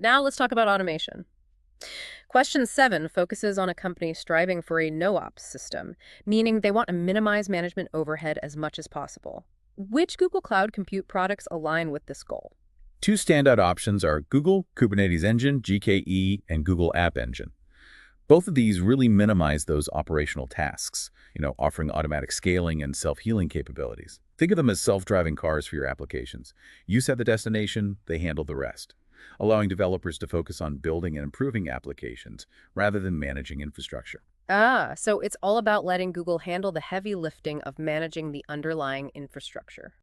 Now let's talk about automation. Question 7 focuses on a company striving for a no-ops system, meaning they want to minimize management overhead as much as possible. Which Google Cloud Compute products align with this goal? Two standout options are Google Kubernetes Engine, GKE, and Google App Engine. Both of these really minimize those operational tasks, offering automatic scaling and self-healing capabilities. Think of them as self-driving cars for your applications. You set the destination, they handle the rest, allowing developers to focus on building and improving applications rather than managing infrastructure. Ah, so it's all about letting Google handle the heavy lifting of managing the underlying infrastructure.